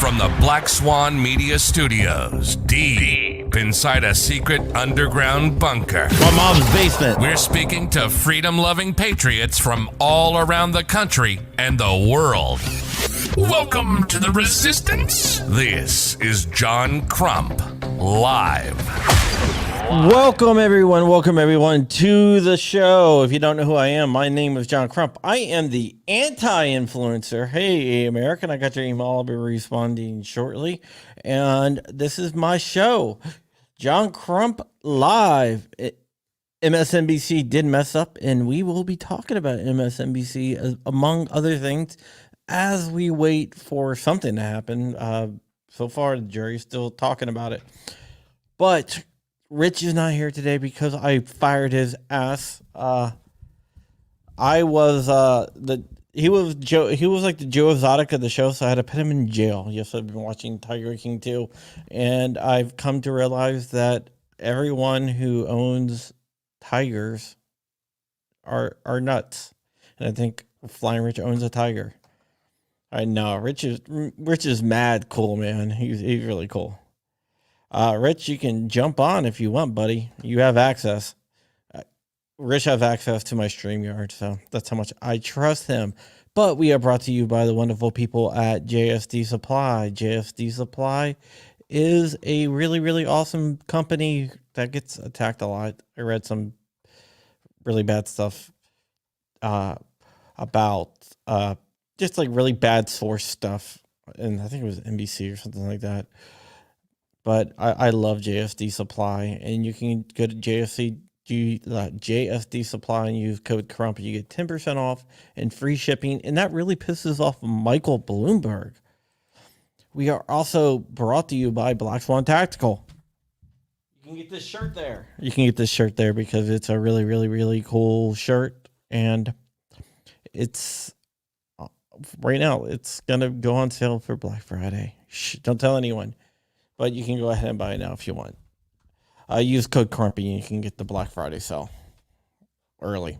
From the Black Swan Media Studios, deep inside a secret underground bunker. My mom's basement. We're speaking to freedom-loving patriots from all around the country and the world. Welcome to the Resistance. This is John Crump, live. Welcome everyone to the show. If you don't know who I am, my name is John Crump. I am the anti-influencer. Hey, American, I got your email. I'll be responding shortly. And this is my show, John Crump Live. MSNBC did mess up, and we will be talking about MSNBC, among other things, as we wait for something to happen. So far, the jury's still talking about it. But Rich is not here today because I fired his ass. He was like the Joe Exotic of the show, so I had to put him in jail. Yes, I've been watching Tiger King 2, and I've come to realize that everyone who owns tigers are nuts. And I think Flying Rich owns a tiger. I know Rich is mad cool, man. He's really cool. Rich, you can jump on if you want, buddy. You have access. Rich has access to my StreamYard, so that's how much I trust him. But we are brought to you by the wonderful people at JSD Supply. JSD Supply is a really, really awesome company that gets attacked a lot. I read some really bad stuff about just like really bad source stuff, and I think it was NBC or something like that. But I love JSD Supply, and you can go to JSD Supply and use code CRUMP, and you get 10% off and free shipping, and that really pisses off Michael Bloomberg. We are also brought to you by Black Swan Tactical. You can get this shirt there. You can get this shirt there because it's a really, really, really cool shirt, and it's right now it's gonna go on sale for Black Friday. Don't tell anyone. But you can go ahead and buy it now if you want. Use code CRUMPY and you can get the Black Friday sale early.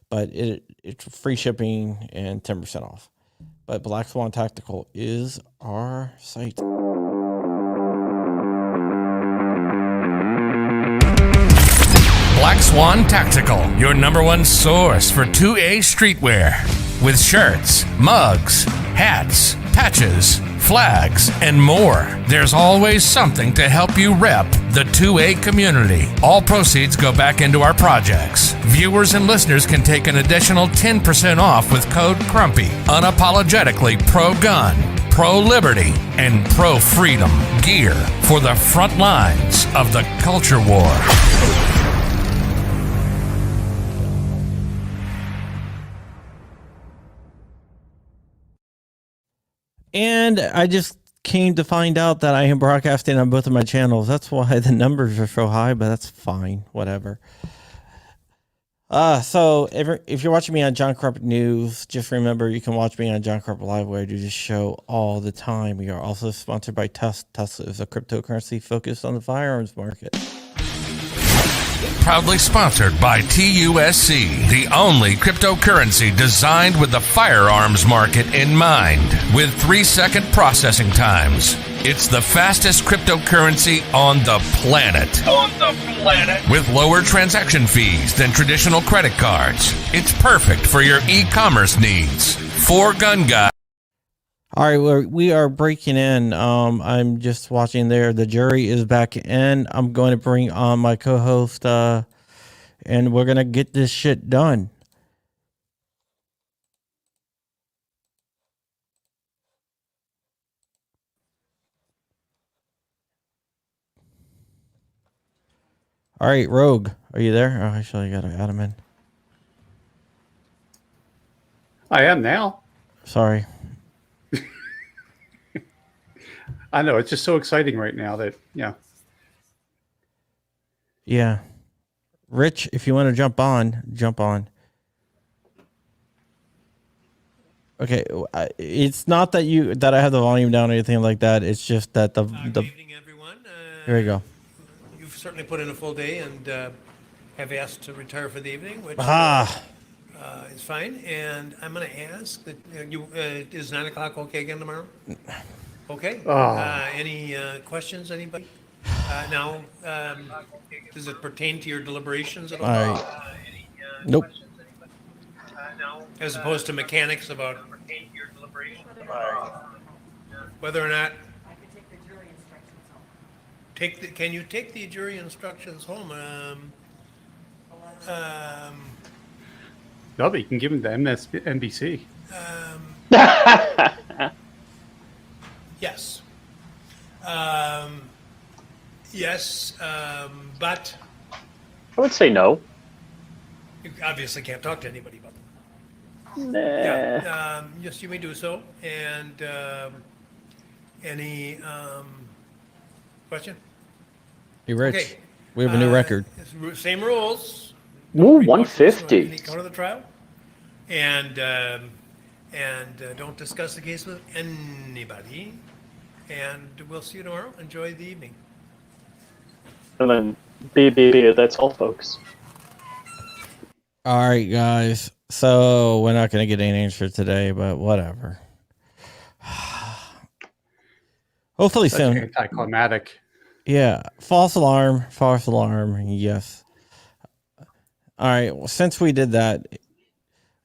But it's free shipping and 10% off. But Black Swan Tactical is our site. Black Swan Tactical, your number one source for 2A streetwear. With shirts, mugs, hats, patches, flags, and more. There's always something to help you rep the 2A community. All proceeds go back into our projects. Viewers and listeners can take an additional 10% off with code CRUMPY. Unapologetically pro-gun, pro-liberty, and pro-freedom gear for the front lines of the culture war. And I just came to find out that I am broadcasting on both of my channels. That's why the numbers are so high, but that's fine. Whatever. So if you're watching me on John Crump News, just remember you can watch me on John Crump Live, where I do this show all the time. We are also sponsored by Tesla. Tesla is a cryptocurrency focused on the firearms market. Proudly sponsored by TUSC, the only cryptocurrency designed with the firearms market in mind, with 3-second processing times. It's the fastest cryptocurrency on the planet. With lower transaction fees than traditional credit cards. It's perfect for your e-commerce needs. For gun guys. All right, we are breaking in. I'm just watching there. The jury is back in. I'm going to bring on my co-host, and we're going to get this shit done. All right, Rogue, are you there? Oh, actually, I got to add him in. I am now. Sorry. I know, it's just so exciting right now that, yeah. Yeah. Rich, if you want to jump on, jump on. Okay, it's not that I have the volume down or anything like that. It's just that the Good evening, everyone. Here we go. You've certainly put in a full day and have asked to retire for the evening, which is fine. And I'm going to ask that is 9 o'clock okay again tomorrow? Okay. Any questions, anybody? Now, does it pertain to your deliberations at all? All right. Nope. As opposed to mechanics about whether or not can you take the jury instructions home? No, but you can give them to NBC. Yes. Yes, but I would say no. you obviously can't talk to anybody about them. Nah. Yeah. Yes, you may do so. And any question? Hey, Rich. Okay. We have a new record. Same rules. Ooh, Report 150. Any count of the trial, and don't discuss the case with anybody. And we'll see you tomorrow. Enjoy the evening. And then B, that's all, folks. All right, guys. So we're not going to get any answer today, but whatever. Hopefully That's soon. anticlimactic. Yeah. False alarm. False alarm. Yes. All right. Well, since we did that,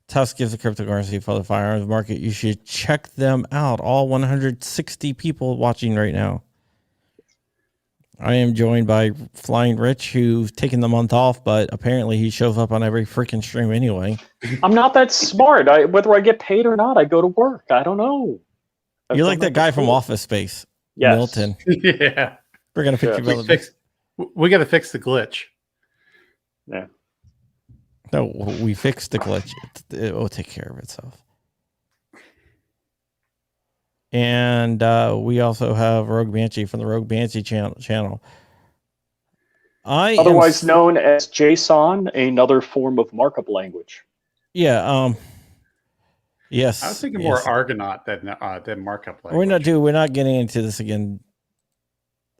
Tusk gives the cryptocurrency for the firearms market. You should check them out. All 160 people watching right now. I am joined by Flying Rich, who's taken the month off, but apparently he shows up on every freaking stream anyway. I'm not that smart. Whether I get paid or not, I go to work. I don't know. You're like that guy from Office Space, Yes. Milton. Yeah. We're gonna fix Yeah. you. We got to fix the glitch. Yeah. No, we fixed the glitch. It will take care of itself. And we also have Rogue Banshee from the Rogue Banshee channel. Otherwise known as JSON, another form of markup language. Yeah. Yes. I was thinking more Argonaut than markup language. We're not getting into this again.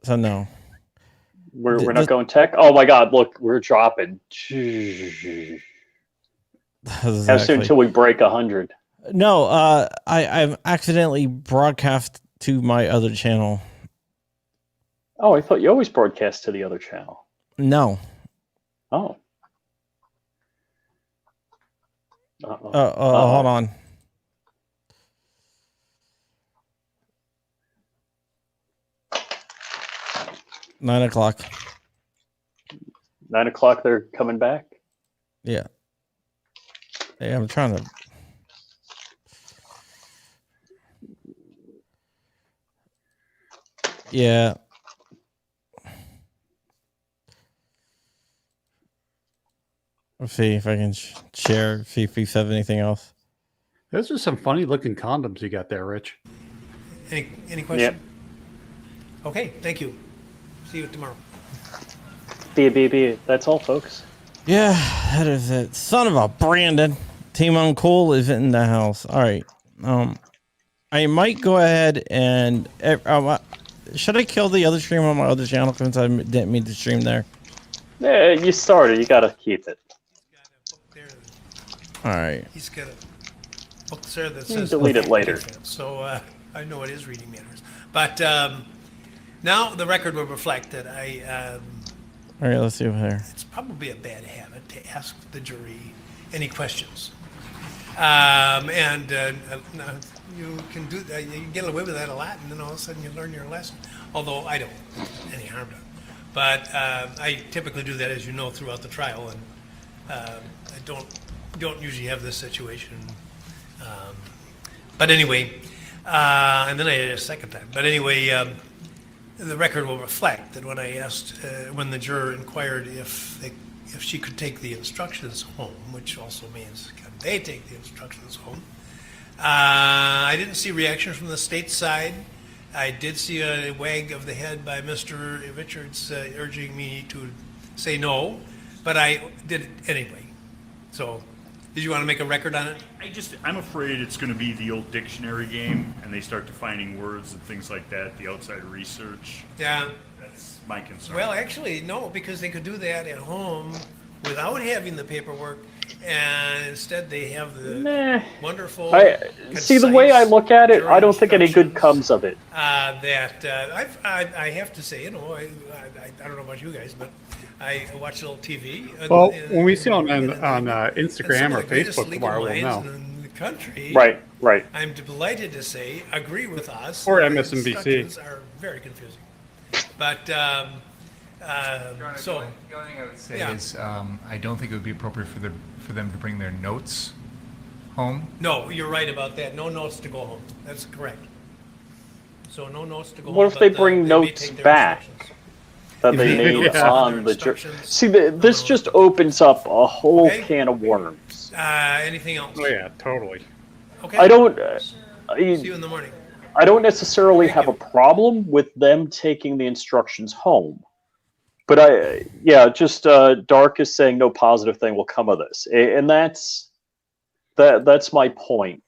So no. We're not going tech. Oh my God! Look, we're dropping. Exactly. How soon till we break 100? No, I've accidentally broadcast to my other channel. Oh, I thought you always broadcast to the other channel. No. Oh. Hold on. $9:00. 9:00. They're coming back. Yeah. Hey, I'm trying to. Yeah. Let's see if I can share, see if we have anything else. Those are some funny looking condoms you got there, Rich. Any question? Yep. Okay, thank you. See you tomorrow. B. That's all, folks. Yeah, that is it. Son of a Brandon. Team Uncool is in the house. All right. I might go ahead and should I kill the other stream on my other channel since I didn't mean to stream there? Yeah, you started. You gotta keep it. All right. He's got a book there that You says delete it later. So I know what his reading matters. But now the record will reflect that All right, let's see over here. it's probably a bad habit to ask the jury any questions. You can do that. You can get away with that a lot, and then all of a sudden you learn your lesson. Although I don't any harm done. But I typically do that, as you know, throughout the trial, and I don't usually have this situation. But anyway, and then I did it a second time. But anyway, the record will reflect that when I asked, when the juror inquired if she could take the instructions home, which also means can they take the instructions home, I didn't see reaction from the state side. I did see a wag of the head by Mr. Richards urging me to say no, but I did it anyway. So, did you want to make a record on it? I'm afraid it's going to be the old dictionary game, and they start defining words and things like that, the outside research. Yeah. That's my concern. Well, actually, no, because they could do that at home without having the paperwork, And instead, they have the Nah. wonderful. I see the way I concise look at it. I jury don't think any good instructions, comes of it. I have to say, I don't know about you guys, but I watch a little TV. Well, when we see on and Instagram some of or the greatest Facebook legal tomorrow, we'll minds know. in the country, Right. I'm delighted to say, agree with us. Or The MSNBC. instructions are very confusing. But so the only thing I would say yeah. is I don't think it would be appropriate for them to bring their notes home. No, you're right about that. No notes to go home. That's correct. So no notes to go home. What if they but, bring may notes take their back? instructions. That If they they- made yeah. on the jury. Instructions. See, this just opens up a whole Okay. can of worms. Anything else? Oh yeah, totally. Okay. I don't. See you in the morning. I don't necessarily have a you. problem with them taking the instructions home, but Dark is saying no positive thing will come of this, and that's my point.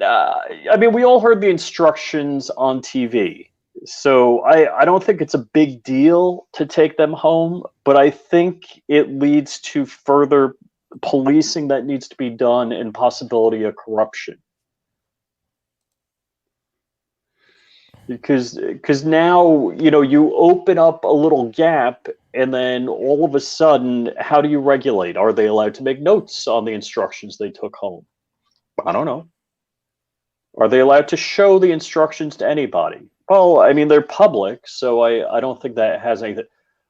I mean, we all heard the instructions on TV, so I don't think it's a big deal to take them home, but I think it leads to further policing that needs to be done and possibility of corruption. Because now, you open up a little gap, and then all of a sudden, how do you regulate? Are they allowed to make notes on the instructions they took home? I don't know. Are they allowed to show the instructions to anybody? Well, I mean, they're public, so I don't think that has anything.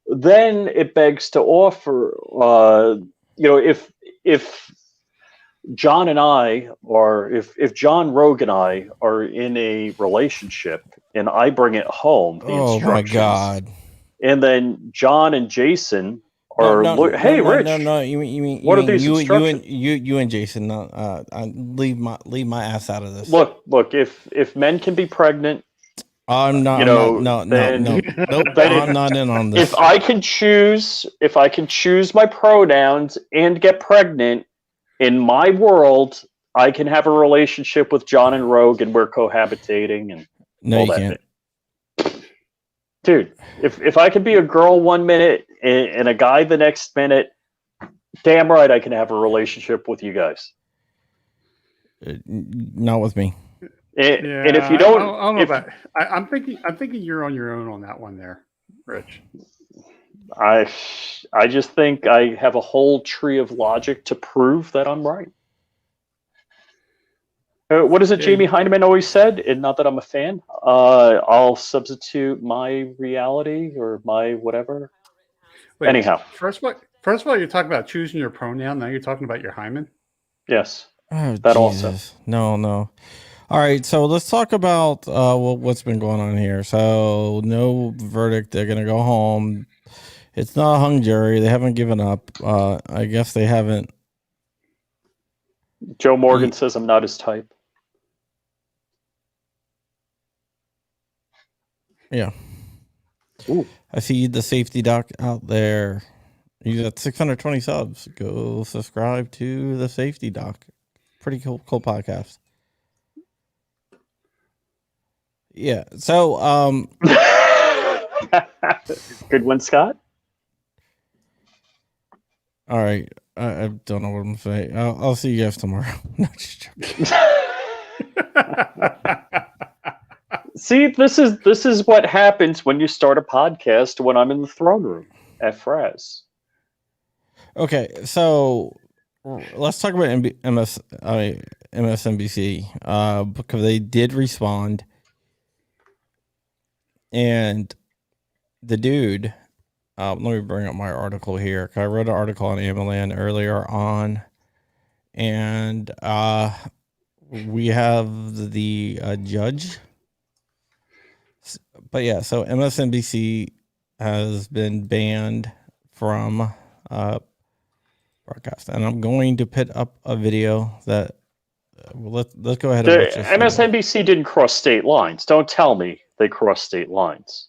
Then it begs to offer, if John and I, or if John Rogue and I are in a relationship and I bring it home, the Oh my instructions, God. and then John and Jason are, hey, Rich, no. You mean what are these instructions? you and Jason? Leave my ass out of this. Look, if men can be pregnant, I'm not. No. then- Nope. then I'm not in on this. if I can choose my pronouns and get pregnant, in my world, I can have a relationship with John and Rogue, and we're cohabitating and No, all you that can't. bit. Dude, if I can be a girl 1 minute and a guy the next minute, damn right I can have a relationship with you guys. Not with me. And if you don't, I don't know about. I'm thinking you're on your own on that one there, Rich. I just think I have a whole tree of logic to prove that I'm right. What is it Jamie Heineman always said? And not that I'm a fan. I'll substitute my reality or my whatever. Wait, Anyhow. first of all, you're talking about choosing your pronoun. Now you're talking about your hymen. Yes. Oh, That Jesus. also. No. All right, so let's talk about what's been going on here. So, no verdict. They're going to go home. It's not a hung jury. They haven't given up. I guess they haven't. Joe Morgan says I'm not his type. Yeah. Ooh. I see the safety doc out there. You got 620 subs. Go subscribe to the safety doc. Pretty cool podcast. Yeah. So, Good one, Scott. all right. I don't know what I'm saying. I'll see you guys tomorrow. No, just joking. See, this is what happens when you start a podcast when I'm in the throne room at Fraz. Okay, so let's talk about MSNBC because they did respond, and the dude. Let me bring up my article here. I wrote an article on AMLN earlier on, and we have the judge. But yeah, so MSNBC has been banned from broadcast, and I'm going to put up a video that let's go ahead and watch this video. MSNBC didn't cross state lines. Don't tell me they crossed state lines.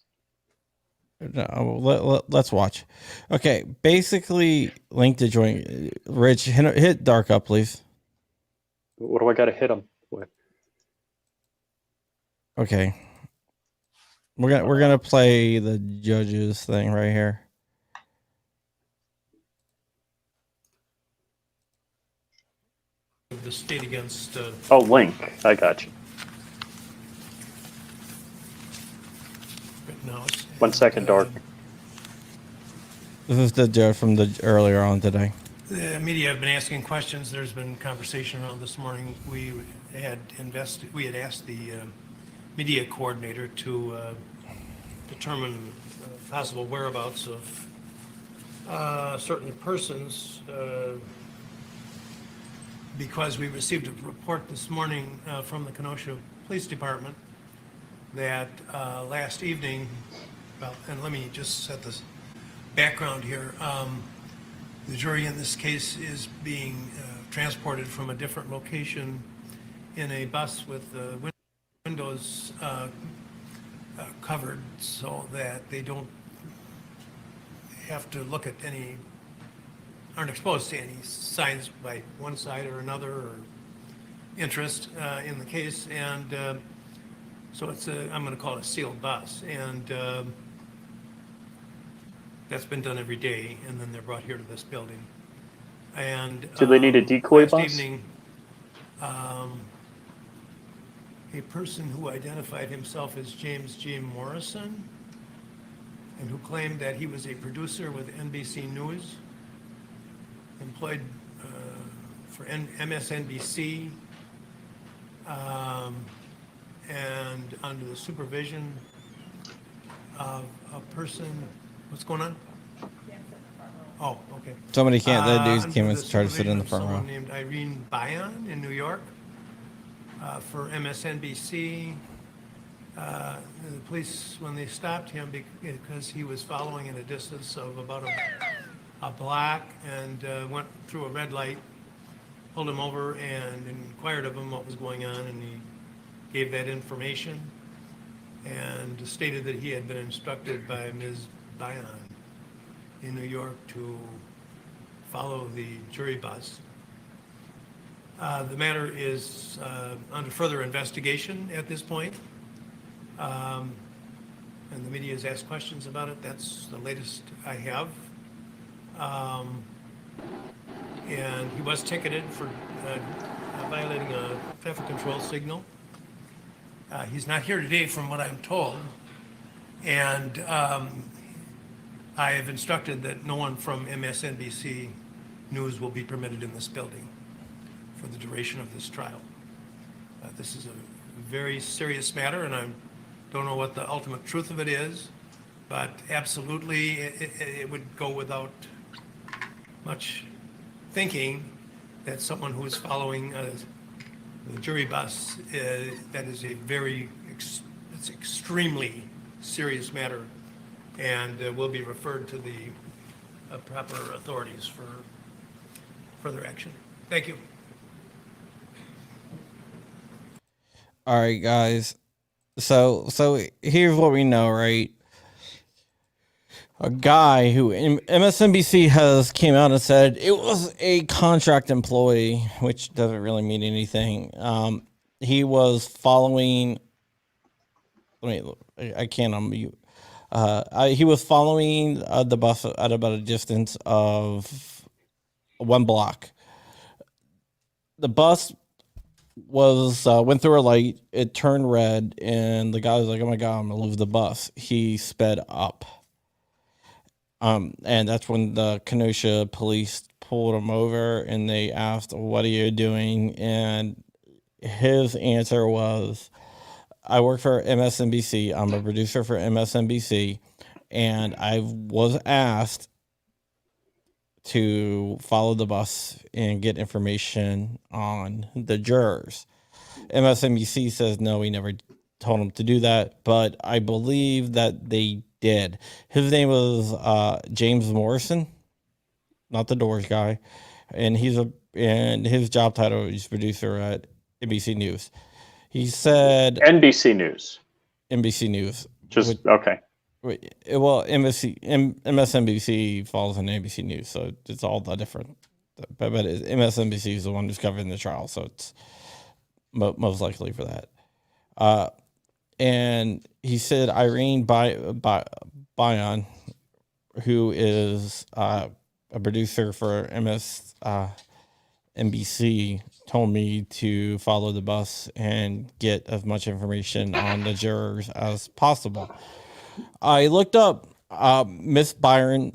No, let's watch. Okay, basically, link to join. Rich, hit dark up, please. What do I got to hit them with? Okay, we're gonna play the judges thing right here. the state against. Oh, Link. I got you. Rittenhouse. 1 second, Dark. This is the Joe from the earlier on today. The media have been asking questions. There's been conversation around this morning. We had asked the media coordinator to determine possible whereabouts of certain persons because we received a report this morning from the Kenosha Police Department that last evening, well, and let me just set this background here. The jury in this case is being transported from a different location in a bus with windows covered so that they don't have to look at aren't exposed to any signs by one side or another or interest in the case. And so I'm going to call it a sealed bus. And that's been done every day, and then they're brought here to this building. And Do they need a decoy last bus? evening, a person who identified himself as James G. Morrison and who claimed that he was a producer with NBC News, employed for MSNBC, and under the supervision of a person. What's going on? Oh, okay. Somebody can't. That dude Under came the and tried to sit in the supervision of front row. someone named Irene Bayan in New York for MSNBC. The police, when they stopped him because he was following at a distance of about a block and went through a red light, pulled him over and inquired of him what was going on, and he gave that information and stated that he had been instructed by Ms. Bayan in New York to follow the jury bus. The matter is under further investigation at this point. And the media has asked questions about it. That's the latest I have. And he was ticketed for violating a traffic control signal. He's not here today from what I'm told. And I have instructed that no one from MSNBC News will be permitted in this building for the duration of this trial. This is a very serious matter, and I don't know what the ultimate truth of it is, but absolutely it would go without much thinking that someone who is following the jury bus, that is it's extremely serious matter, and will be referred to the proper authorities for further action. Thank you. All right, guys. So here's what we know, right? A guy who MSNBC has came out and said it was a contract employee, which doesn't really mean anything. He was following. I can't unmute. He was following the bus at about a distance of 1 block. The bus went through a light. It turned red, and the guy was like, "Oh my god, I'm gonna lose the bus." He sped up. And that's when the Kenosha police pulled him over and they asked, "What are you doing?" And his answer was, "I work for MSNBC. I'm a producer for MSNBC, and I was asked to follow the bus and get information on the jurors." MSNBC says no, he never told him to do that, but I believe that they did. His name was James Morrison, not the Doors guy, and his job title is producer at NBC News. He said NBC News. NBC News. Okay. Well, MSNBC falls on NBC News, so it's all the different. But MSNBC is the one who's covering the trial, so it's most likely for that. And he said Irene Bayan, who is a producer for NBC told me to follow the bus and get as much information on the jurors as possible. I looked up Miss Byron's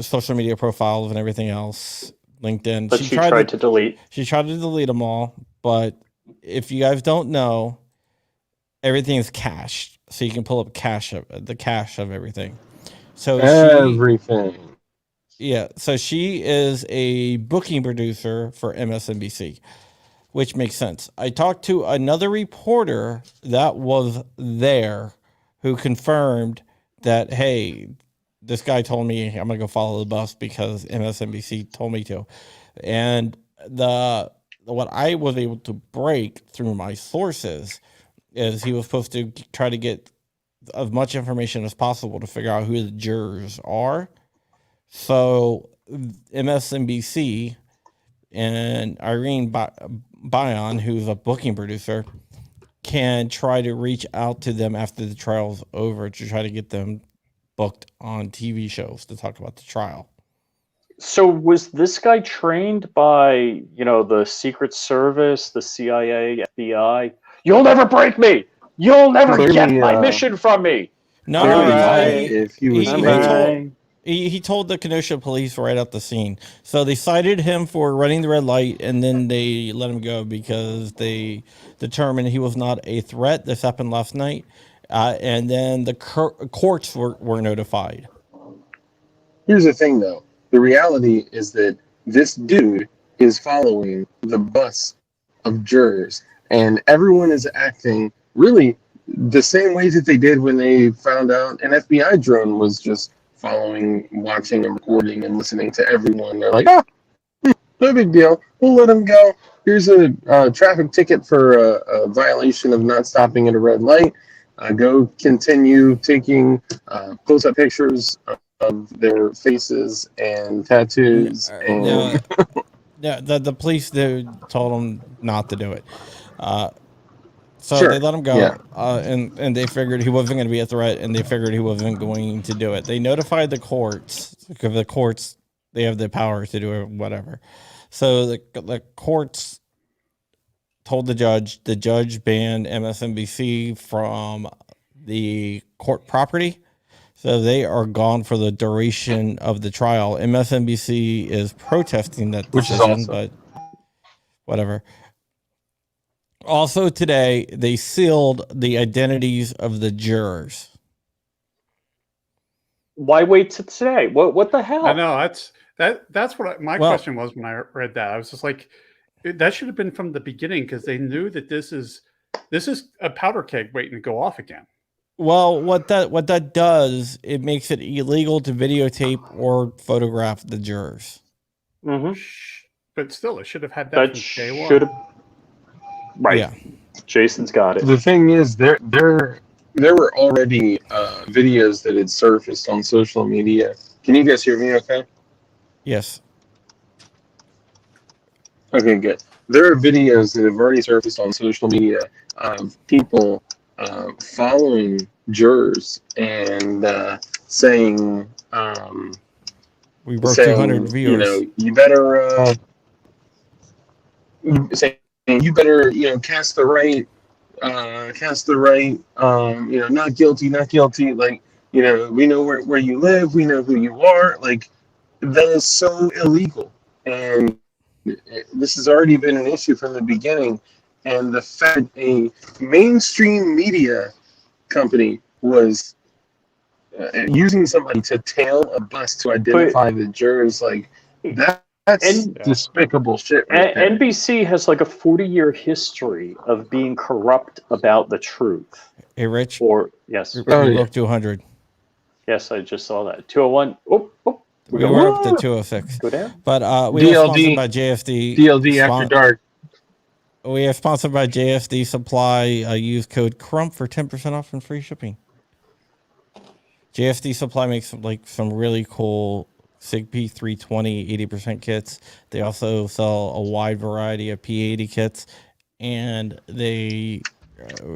social media profiles and everything else, LinkedIn. But she tried to delete. She tried to delete them all, but if you guys don't know, everything is cached, so you can pull up the cache of everything. So everything. So she is a booking producer for MSNBC, which makes sense. I talked to another reporter that was there who confirmed that, hey, this guy told me I'm going to go follow the bus because MSNBC told me to. And what I was able to break through my sources is he was supposed to try to get as much information as possible to figure out who the jurors are. So MSNBC and Irene Bayan, who's a booking producer, can try to reach out to them after the trial's over to try to get them booked on TV shows to talk about the trial. So was this guy trained by, the Secret Service, the CIA, FBI? You'll never break me. You'll never get my mission from me. No, he told the Kenosha police right at the scene. So they cited him for running the red light, and then they let him go because they determined he was not a threat. This happened last night. And then the courts were notified. Here's the thing, though. The reality is that this dude is following the bus of jurors, and everyone is acting really the same way that they did when they found out an FBI drone was just following, watching, and recording and listening to everyone. They're like, no big deal. We'll let him go. Here's a traffic ticket for a violation of not stopping at a red light. Go continue taking close-up pictures of their faces and tattoos. The police told him not to do it. So sure. They let him go, yeah. and they figured he wasn't going to be a threat, and they figured he wasn't going to do it. They notified the courts, because the courts, they have the power to do it, whatever. So the courts told the judge banned MSNBC from the court property. So they are gone for the duration of the trial. MSNBC is protesting that decision, which is awesome. But whatever. Also today, they sealed the identities of the jurors. Why wait to today? What the hell? I know that's what my question was when I read that. I was just like, that should have been from the beginning, because they knew that this is a powder keg waiting to go off again. Well, what that does, it makes it illegal to videotape or photograph the jurors. Mm-hmm. But still, it should have had that from day one. Right. Yeah. Jason's got it. The thing is, there were already videos that had surfaced on social media. Can you guys hear me okay? Yes. Okay, good. There are videos that have already surfaced on social media of people following jurors and saying, we broke 200 viewers. You better say, you better, cast the right, not guilty. Like, we know where you live. We know who you are. Like, that is so illegal. And this has already been an issue from the beginning. And the fact a mainstream media company was using somebody to tail a bus to identify the jurors, like, that's despicable shit. Right there. NBC has like a 40-year history of being corrupt about the truth. Hey, Rich. Yes. We broke 200. Yes, I just saw that. 201. We were up to 206. Go down. But we are sponsored by JFD. DLD After Dark. We are sponsored by JFD Supply. Use code CRUMP for 10% off and free shipping. JFD Supply makes some really cool SIG P320 80% kits. They also sell a wide variety of P80 kits, and they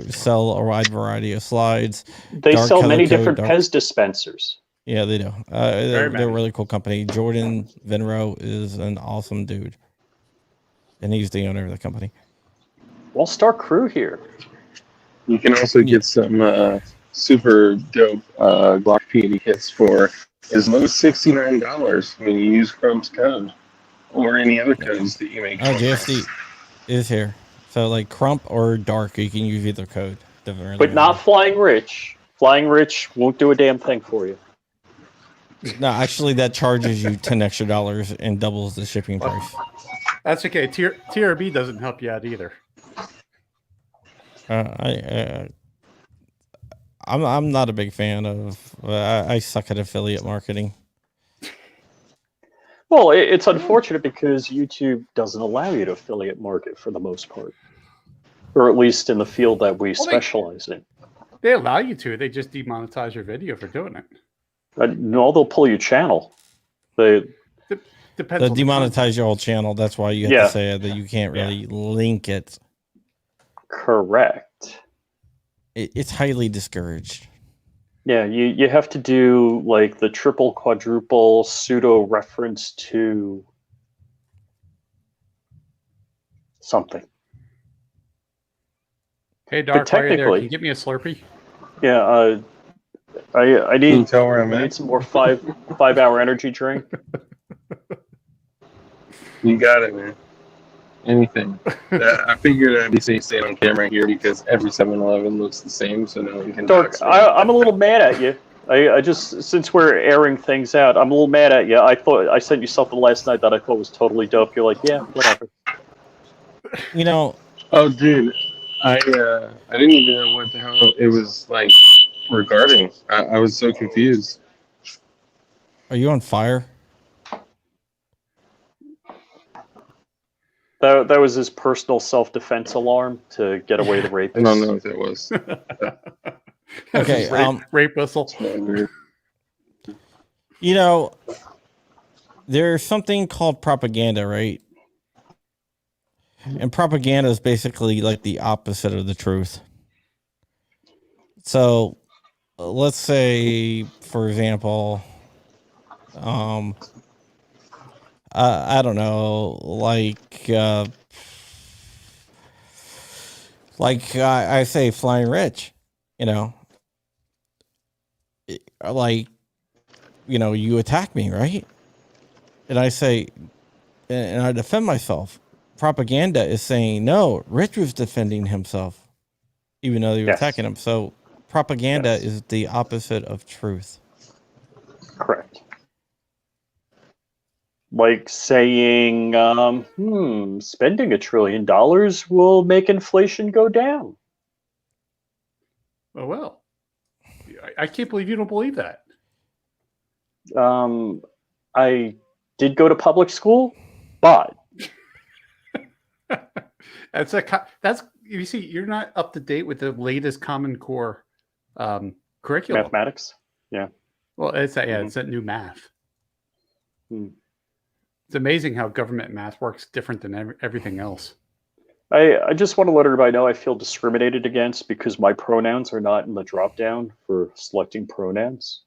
sell a wide variety of slides. They sell many different Pez dispensers. Yeah, they do. They're a really cool company. Jordan Venro is an awesome dude, and he's the owner of the company. All-star crew here. You can also get some super dope Glock PD kits for as low as $69 when you use Chrome's code or any other codes that you make. Oh, JFD is here. So like Crump or Dark, you can use either code. Doesn't really But not matter. Flying Rich. Flying Rich won't do a damn thing for you. No, actually, that charges you $10 extra and doubles the shipping price. That's okay. TRB doesn't help you out either. I'm not a big fan of. I suck at affiliate marketing. Well, it's unfortunate because YouTube doesn't allow you to affiliate market for the most part, or at least in the field that we specialize in. They allow you to. They just demonetize your video for doing it. No, they'll pull your channel. They Depends. They on demonetize your whole channel. That's why you have to say that you can't really link it. Correct. It's highly discouraged. Yeah, you have to do like the triple, quadruple pseudo reference to something. Hey, Dark, while you're there, technically- can you get me a Slurpee? Yeah, I Can need you tell where I'm I at? need some more 5-hour energy drink. You got it, man. Anything. I figured I'd be safe staying on camera here because every 7-Eleven looks the same, so no one can. Dark, I'm a little mad at you. I just, since we're airing things out, I'm a little mad at you. I thought I sent you something last night that I thought was totally dope. You're like, yeah, whatever. You know. Oh, dude, I didn't even know what the hell it was like regarding. I was so confused. Are you on fire? That was his personal self-defense alarm to get away the rapist. I don't know what that was. Okay. Rape whistle. You know, there's something called propaganda, right? And propaganda is basically like the opposite of the truth. So, let's say, for example, I don't know, I say Flying Rich, you know, like, you know, you attack me, right? And I say, and I defend myself. Propaganda is saying, no, Rich was defending himself, even though you were attacking him. So propaganda is the opposite of truth. Correct. Like saying, spending $1 trillion will make inflation go down. Oh, well. I can't believe you don't believe that. I did go to public school, but that's you see, you're not up to date with the latest Common Core curriculum. Mathematics. Yeah. Well, it's that new math. It's amazing how government math works different than everything else. I just want to let everybody know I feel discriminated against because my pronouns are not in the drop down for selecting pronouns.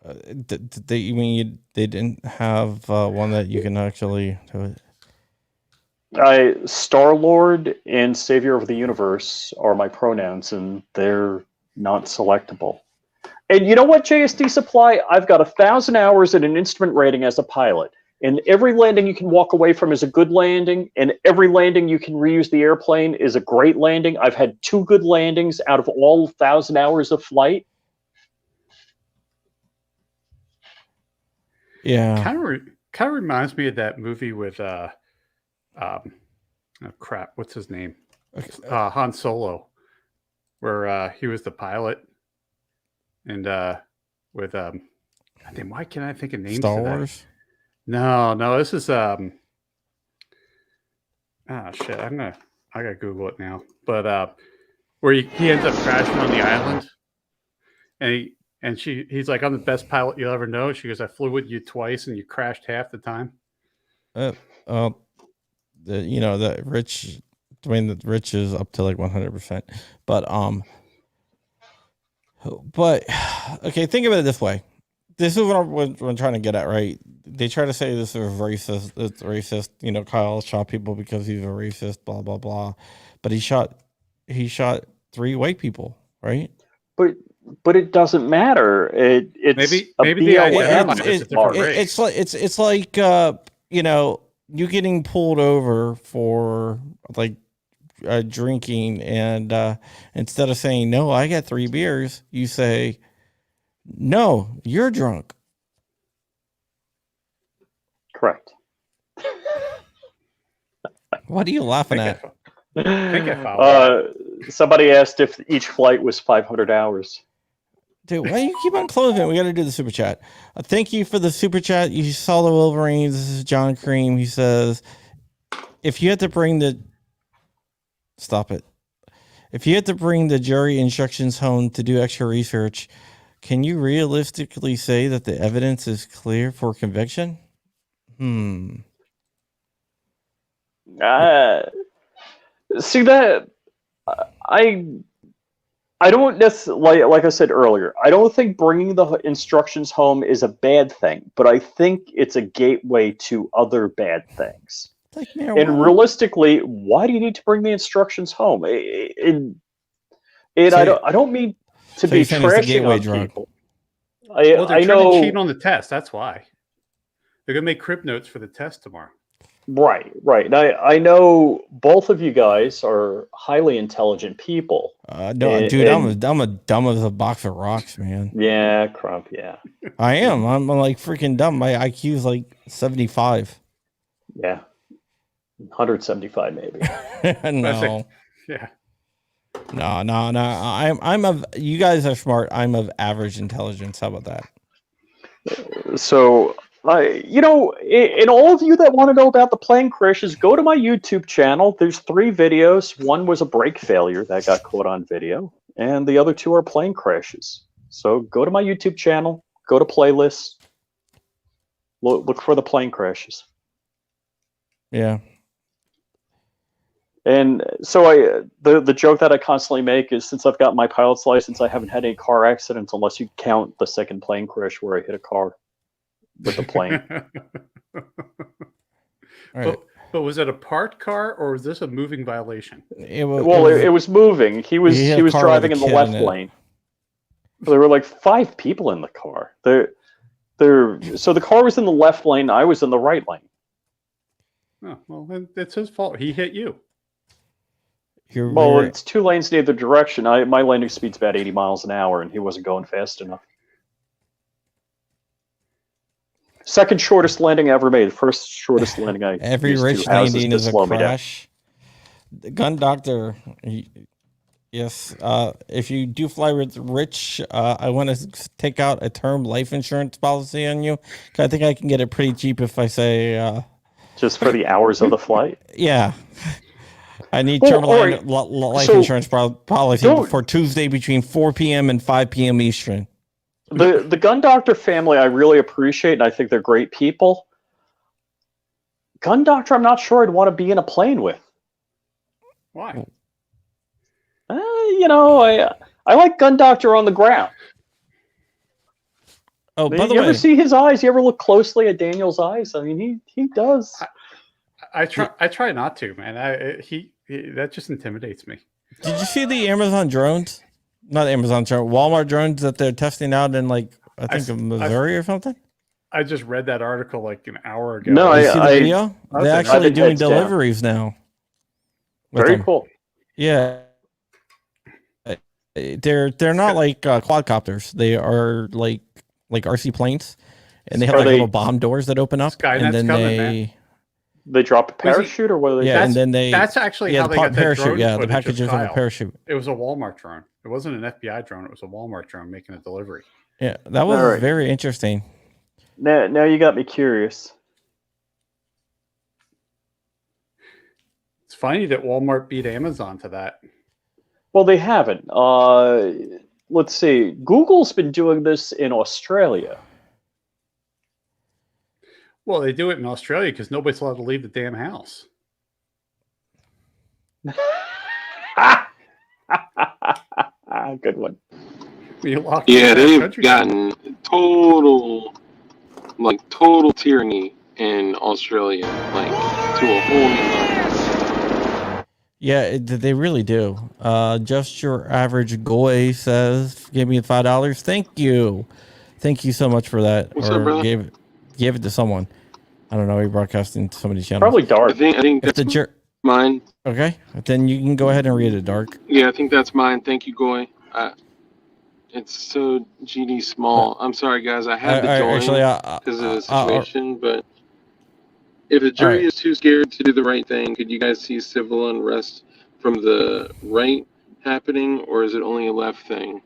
You mean they didn't have one that you can actually do it? Star-Lord and Savior of the Universe are my pronouns, and they're not selectable. And you know what, JSD Supply? I've got 1,000 hours in an instrument rating as a pilot. And every landing you can walk away from is a good landing, and every landing you can reuse the airplane is a great landing. I've had 2 good landings out of all 1,000 hours of flight. Yeah. Kind of reminds me of that movie with what's his name? Han Solo, where he was the pilot, and with why can't I think of names? Star for that? Wars? No, this is shit. I gotta Google it now. But where he ends up crashing on the island, and he's like, I'm the best pilot you'll ever know. She goes, I flew with you twice, and you crashed half the time. The Rich, the Rich is up to like 100%, but okay, think of it this way. this is what I'm trying to get at, right? They try to say this is racist. It's racist. You know, Kyle shot people because he's a racist. Blah blah blah. But he shot 3 white people, right? But it doesn't matter. It's maybe the idea BLM is a different race. It's like you know, you getting pulled over for like drinking, and instead of saying no, I got 3 beers, you say no, you're drunk. Correct. What are you laughing at? Somebody asked if each flight was 500 hours. Dude, why do you keep on closing? We got to do the super chat. Thank you for the super chat. You saw the Wolverines. This is John Cream. He says, if you had to bring the... Stop it. If you had to bring the jury instructions home to do extra research, can you realistically say that the evidence is clear for conviction? See that... I don't necessarily, like I said earlier, I don't think bringing the instructions home is a bad thing, but I think it's a gateway to other bad things. Like and realistically, why do you need to bring the instructions home? I don't mean to be trashing on people. Well, they're trying to cheat on the test. That's why. They're going to make crib notes for the test tomorrow. Right. And I know both of you guys are highly intelligent people. No, dude, I'm a dumb as a box of rocks, man. Yeah, Crump, yeah. I am. I'm like freaking dumb. My IQ is like 75. Yeah. 175 maybe. No. Yeah. No. You guys are smart. I'm of average intelligence. How about that? So... and all of you that want to know about the plane crashes, go to my YouTube channel. There's 3 videos. One was a brake failure that got caught on video, and the other 2 are plane crashes. So go to my YouTube channel, go to playlists, look for the plane crashes. Yeah. And so the joke that I constantly make is, since I've got my pilot's license, I haven't had any car accidents unless you count the second plane crash where I hit a car with the plane. Right. But was it a parked car, or was this a moving violation? It was moving. He was driving in the left lane. There were like 5 people in the car. So the car was in the left lane. I was in the right lane. Oh, well, then it's his fault. He hit you. It's 2 lanes in either direction. My landing speed's about 80 miles an hour, and he wasn't going fast enough. Second shortest landing I ever made. First shortest landing I every rich landing is a crash. The gun doctor. Yes. If you do fly with Rich, I want to take out a term life insurance policy on you. I think I can get it pretty cheap if I say. Just for the hours of the flight. Yeah. I need term life insurance policy for Tuesday between 4 p.m. and 5 p.m. Eastern. The gun doctor family I really appreciate, and I think they're great people. Gun doctor, I'm not sure I'd want to be in a plane with. Why? I like gun doctor on the ground. Oh, by the way, you ever see his eyes? You ever look closely at Daniel's eyes? I mean, he does. I try not to, man. He that just intimidates me. Did you see the Amazon drones? Not Amazon drones, Walmart drones that they're testing out in I think Missouri or something? I just read that article like an hour ago. No, you see the video? They're actually doing deliveries now. Very cool. Yeah. They're not like quadcopters. They are like RC planes, and they have little bomb doors that open up, and then they drop a parachute, or what? And then that's actually how they got parachute. Drone the packages of a parachute. It was a Walmart drone. It wasn't an FBI drone. It was a Walmart drone making a delivery. Yeah, that was very interesting. Now you got me curious. It's funny that Walmart beat Amazon to that. Well, they haven't. Let's see. Google's been doing this in Australia. Well, they do it in Australia because nobody's allowed to leave the damn house. Good one. You locked Yeah, the they've country down. gotten total tyranny in Australia, like to a whole new level. Yeah, they really do. Just your average goy says, "Give me $5." Thank you so much for that. What's up, Or brother? gave it to someone. I don't know. You're broadcasting to somebody's channel. Probably Dark. I think If that's the mine. okay, then you can go ahead and read it, Dark. Yeah, I think that's mine. Thank you, Goy. It's so GD small. I'm sorry, guys. I had to join Actually, because of the situation, but if the all jury right. is too scared to do the right thing, could you guys see civil unrest from the right happening, or is it only a left thing?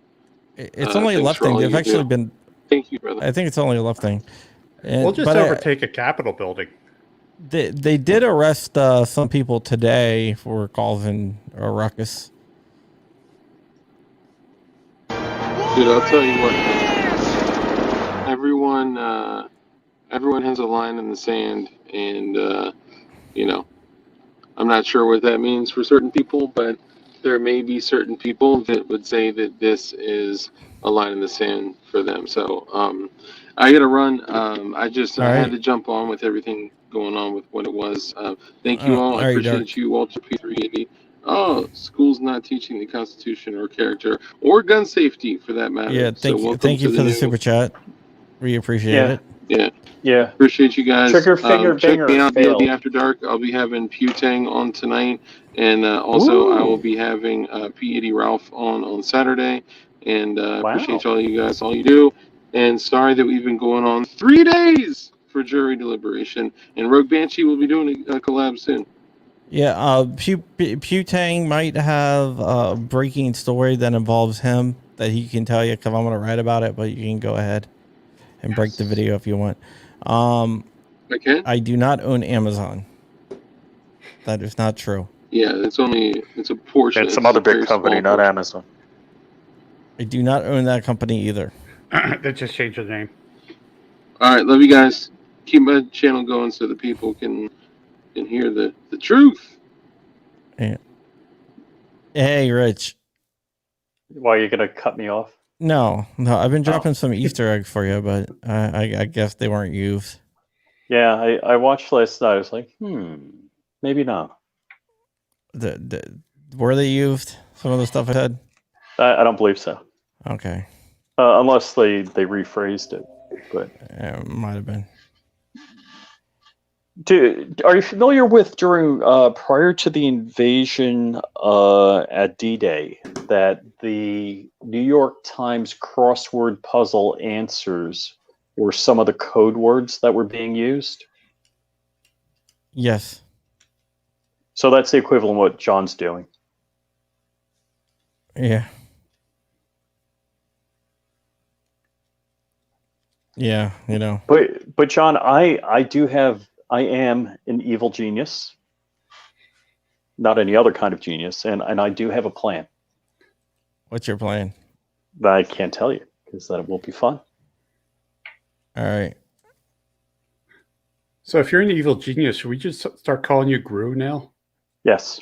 It's only a Thanks left for thing. all They've you actually do. been. Thank you, brother. I think it's only a left thing. We'll just overtake a Capitol building. They did arrest some people today for causing a ruckus. Dude, I'll tell you what. Everyone has a line in the sand, and I'm not sure what that means for certain people, but there may be certain people that would say that this is a line in the sand for them. So I got to run. I had to jump on with everything going on with what it was. Thank you all. I appreciate you, Walter P380. Oh, school's not teaching the Constitution or character or gun safety for that matter. Yeah, thank you for the super chat. We appreciate it. Yeah. Appreciate you guys. Trigger finger check me binger out failed. BLD After Dark. I'll be having Putang on tonight, and also I will be having P80 Ralph on Saturday. And appreciate all you guys, all you do. And sorry that we've been going on 3 days for jury deliberation. And Rogue Banshee will be doing a collab soon. Yeah, Putang might have a breaking story that involves him that he can tell you because I'm going to write about it, but you can go ahead and break the video if you want. I do not own Amazon. That is not true. Yeah, it's a portion. It's some other big company, not Amazon. I do not own that company either. They just changed the name. All right, love you guys. Keep my channel going so the people can hear the truth. Yeah. Hey, Rich. Why are you gonna cut me off? No. I've been dropping some Easter eggs for you, but I guess they weren't used. Yeah, I watched last night. I was like, maybe not. Were they used? Some of the stuff I said? I don't believe so. Okay. Unless they rephrased it, but might have been. Are you familiar with during prior to the invasion at D-Day that the New York Times crossword puzzle answers were some of the code words that were being used? Yes. So that's the equivalent of what John's doing. Yeah. Yeah, you know. But John, I am an evil genius. Not any other kind of genius, and I do have a plan. What's your plan? I can't tell you, because that will be fun. All right. So if you're an evil genius, should we just start calling you Gru now? Yes.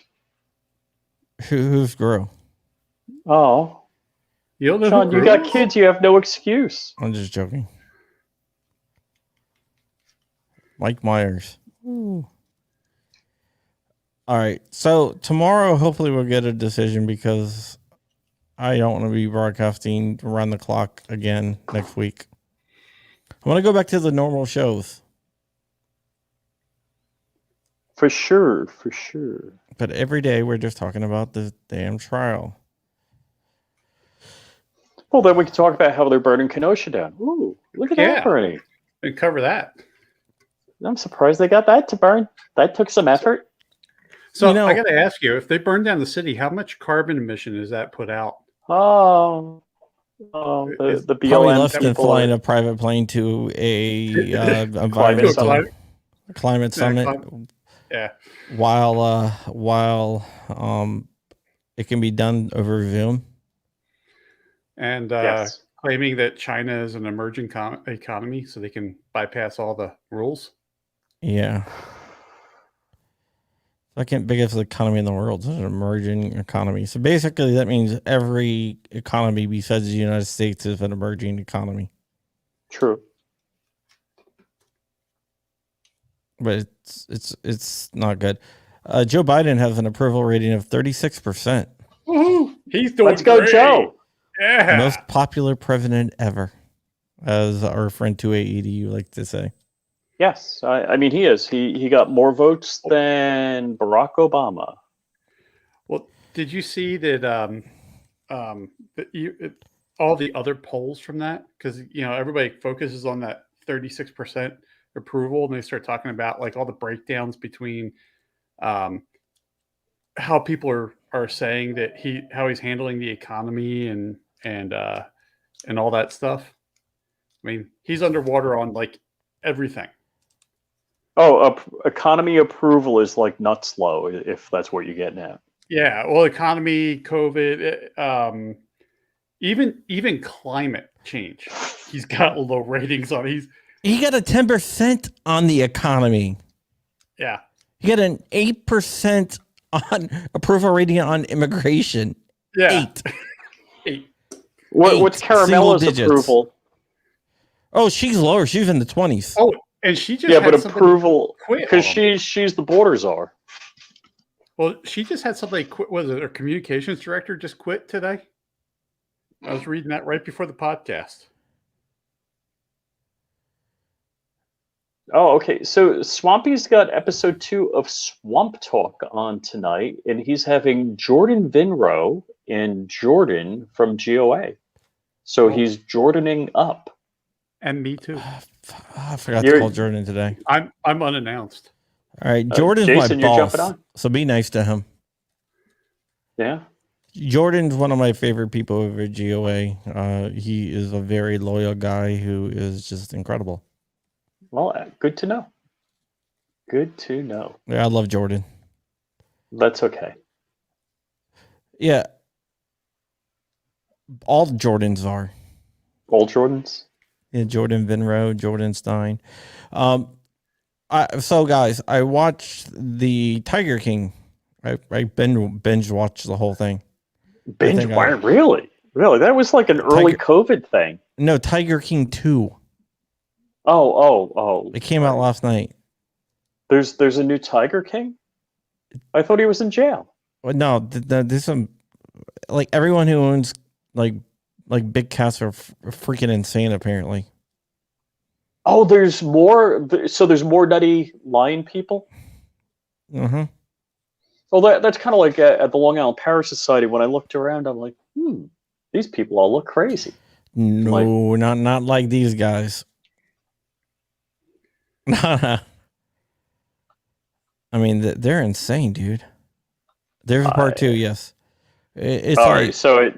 Who's Gru? Oh. You don't know John, who you Gru got is? kids, you have no excuse. I'm just joking. Mike Myers. Ooh. All right. So tomorrow, hopefully, we'll get a decision because I don't want to be broadcasting around the clock again next week. I want to go back to the normal shows. For sure, for sure. But every day we're just talking about the damn trial. Well, then we can talk about how they're burning Kenosha down. Ooh, look at that burning. We can cover that. I'm surprised they got that to burn. That took some effort. So I got to ask you, if they burn down the city, how much carbon emission does that put out? The Probably BLM less than people flying a private plane to a environmental climate summit. Yeah. While it can be done over Zoom. And claiming that China is an emerging economy, so they can bypass all the rules. Yeah. Second biggest economy in the world. It's an emerging economy. So basically, that means every economy besides the United States is an emerging economy. True. But it's not good. Joe Biden has an approval rating of 36%. Woohoo! He's doing Let's go, great. Joe. Yeah. Most popular president ever, as our friend 2AEDU like to say. Yes, I mean he is. He got more votes than Barack Obama. Well, did you see that? All the other polls from that, because everybody focuses on that 36% approval, and they start talking about like all the breakdowns between how people are saying that how he's handling the economy and all that stuff. I mean, he's underwater on like everything. Oh, economy approval is like nuts low, if that's what you're getting at. Yeah, well, economy, COVID, even climate change. He's got low ratings on. He got a 10% on the economy. Yeah. He got an 8% on approval rating on immigration. Yeah. 8. What's Caramella's approval? Oh, she's lower. She's in the 20s. Oh, and she just but approval because she's the border czar. Well, she just had somebody quit. Was it her communications director just quit today? I was reading that right before the podcast. Oh, okay. So Swampy's got episode 2 of Swamp Talk on tonight, and he's having Jordan Vinrow and Jordan from GOA. So he's Jordaning up. And me too. I forgot to call Jordan today. I'm unannounced. All right, Jordan's Jason, my you're boss, jumping on? so be nice to him. Yeah. Jordan's one of my favorite people over at GOA. He is a very loyal guy who is just incredible. Well, good to know. Good to know. Yeah, I love Jordan. That's okay. Yeah. All Jordans are. All Jordans? Yeah, Jordan Vinrow, Jordan Stein. So guys, I watched the Tiger King. I binge watched the whole thing. Binge watch? Really? Really? That was like an early COVID thing. No, Tiger King 2. Oh. It came out last night. There's a new Tiger King? I thought he was in jail. Well, no, there's some like everyone who owns like big cats are freaking insane apparently. Oh, there's more. So there's more nutty lion people. Mm-hmm. Well, that's kind of like at the Long Island Parrot Society. When I looked around, I'm like, these people all look crazy. No, not like these guys. I mean, they're insane, dude. There's a part 2, yes. It's all like, right. So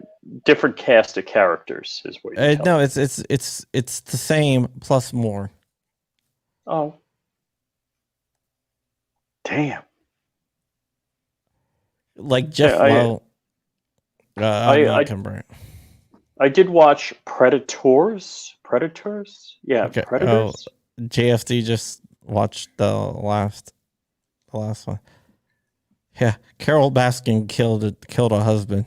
different cast of characters is what you're no, it's the same plus more. Oh, damn! Like Jeff Lowe. I did watch Predators. Yeah, okay. Predators. JFD just watched the last one. Yeah, Carol Baskin killed a husband.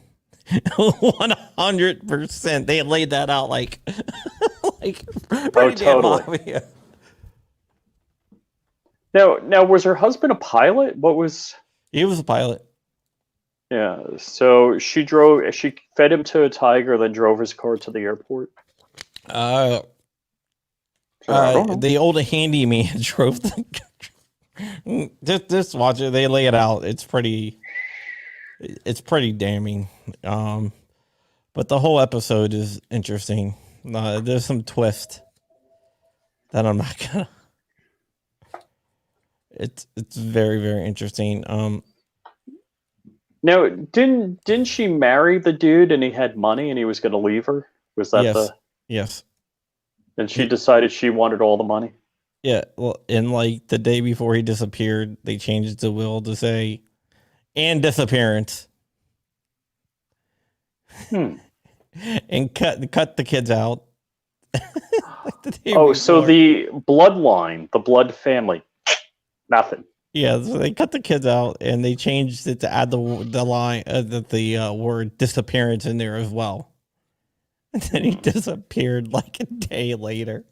100%. They laid that out like pretty damn obvious. Now was her husband a pilot? He was a pilot. Yeah. So she fed him to a tiger, then drove his car to the airport. The old handyman drove the. Just watch it. They lay it out. It's pretty damning. But the whole episode is interesting. There's some twist that I'm not gonna. It's very, very interesting. Now, didn't she marry the dude and he had money and he was going to leave her? Was that Yes. And she decided she wanted all the money? Yeah, well, and like the day before he disappeared, they changed the will to say, and disappearance. And cut the kids out. So the bloodline, the blood family, nothing. Yeah, so they cut the kids out and they changed it to add the line the word disappearance in there as well. And then he disappeared like a day later.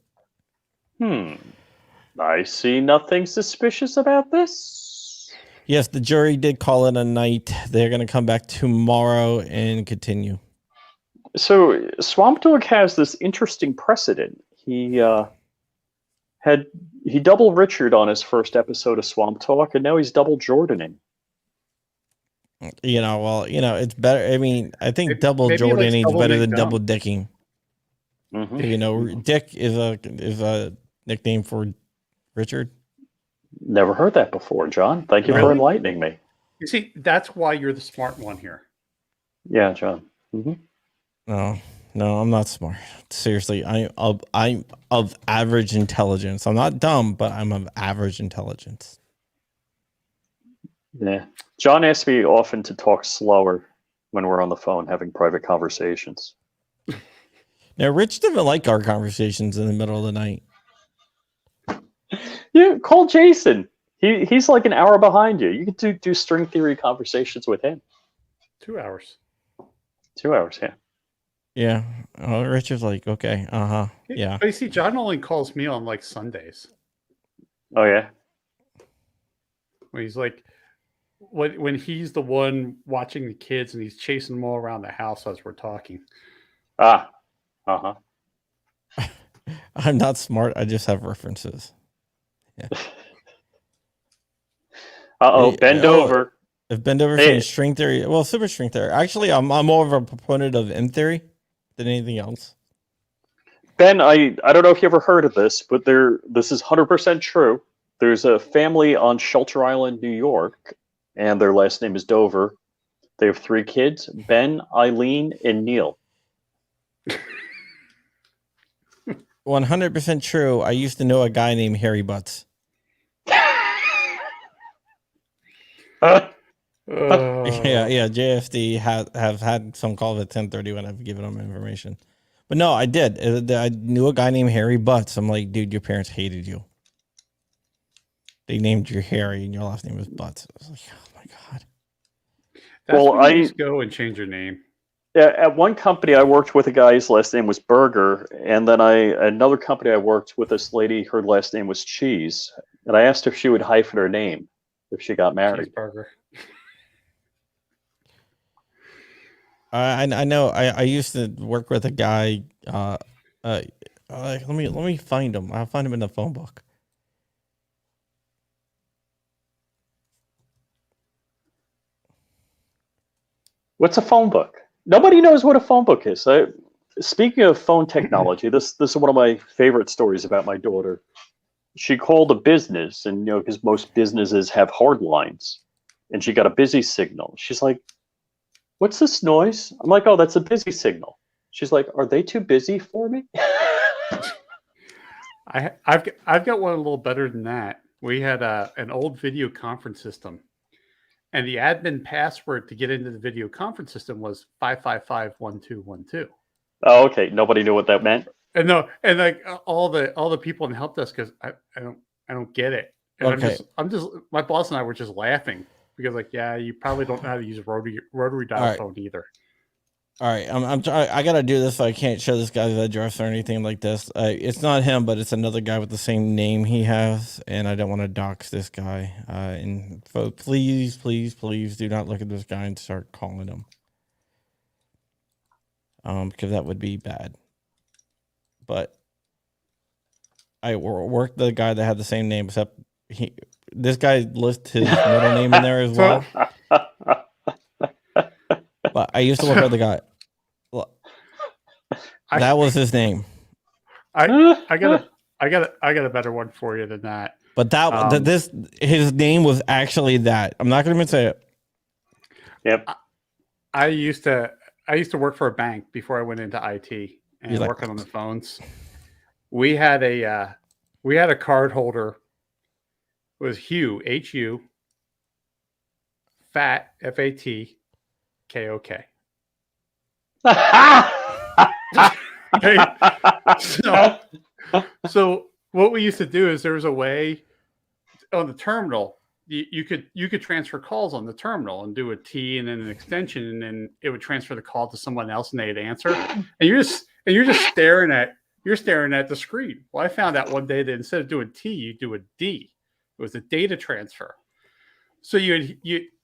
I see nothing suspicious about this. Yes, the jury did call it a night. They're going to come back tomorrow and continue. So Swamp Dogg has this interesting precedent. He doubled Richard on his first episode of Swamp Talk, and now he's double Jordaning. It's better. I mean, I think double maybe he likes Jordaning is double better being than dumb. double dicking. Mm-hmm. Dick is a nickname for Richard. Never heard that before, John. Thank you for Really? enlightening me. You see, that's why you're the smart one here. Yeah, John. No, I'm not smart. Seriously, I'm of average intelligence. I'm not dumb, but I'm of average intelligence. Yeah. John asks me often to talk slower when we're on the phone having private conversations. Now, Rich doesn't like our conversations in the middle of the night. Yeah, call Jason. He's like an hour behind you. You could do string theory conversations with him. 2 hours. 2 hours, yeah. Yeah. Oh, Richard's like, okay, yeah. But you see, John only calls me on like Sundays. Oh, yeah? When he's like, when he's the one watching the kids and he's chasing them all around the house as we're talking. Ah. Uh-huh. I'm not smart. I just have references. Yeah. Uh-oh, bend over. If bend over saying string theory, well, super string theory. Actually, I'm more of a proponent of M theory than anything else. Ben, I don't know if you ever heard of this, but this is 100% true. There's a family on Shelter Island, New York, and their last name is Dover. They have 3 kids, Ben, Eileen, and Neil. 100% true. I used to know a guy named Harry Butts. Yeah. JFD have had some calls at 10:30 when I've given them information, but no, I did. I knew a guy named Harry Butts. I'm like, dude, your parents hated you. They named you Harry, and your last name was Butts. I was like, oh my god. That's when you just go and change your name. At one company, I worked with a guy. His last name was Burger, and then another company I worked with this lady. Her last name was Cheese, and I asked her if she would hyphen her name if she got married. Cheeseburger. I know. I used to work with a guy. Let me find him. I'll find him in the phone book. What's a phone book? Nobody knows what a phone book is. Speaking of phone technology, this is one of my favorite stories about my daughter. She called a business, and because most businesses have hard lines, and she got a busy signal. She's like, "What's this noise?" I'm like, "Oh, that's a busy signal." She's like, "Are they too busy for me?" I've got one a little better than that. We had an old video conference system, and the admin password to get into the video conference system was 5551212. Oh, okay. Nobody knew what that meant. And no, and like all the people in the help desk, because I don't get it. And Okay. I'm just my boss and I were just laughing because like, yeah, you probably don't know how to use a rotary dial All right. phone either. All right, I gotta do this. So I can't show this guy's address or anything like this. It's not him, but it's another guy with the same name he has, and I don't want to dox this guy. And folks, please do not look at this guy and start calling him, because that would be bad. But I worked the guy that had the same name, except this guy lists his middle name in there as well. But I used to work with the guy. That was his name. I got a better one for you than that. But his name was actually that. I'm not going to even say it. Yep. I used to work for a bank before I went into IT and working on the phones. We had a card holder. It was Hugh, H-U, Fat, F-A-T, K-O-K. So what we used to do is there was a way on the terminal you could transfer calls on the terminal and do a T and then an extension, and then it would transfer the call to someone else and they'd answer. And you're just staring at the screen. Well, I found out one day that instead of doing T, you do a D. It was a data transfer. So you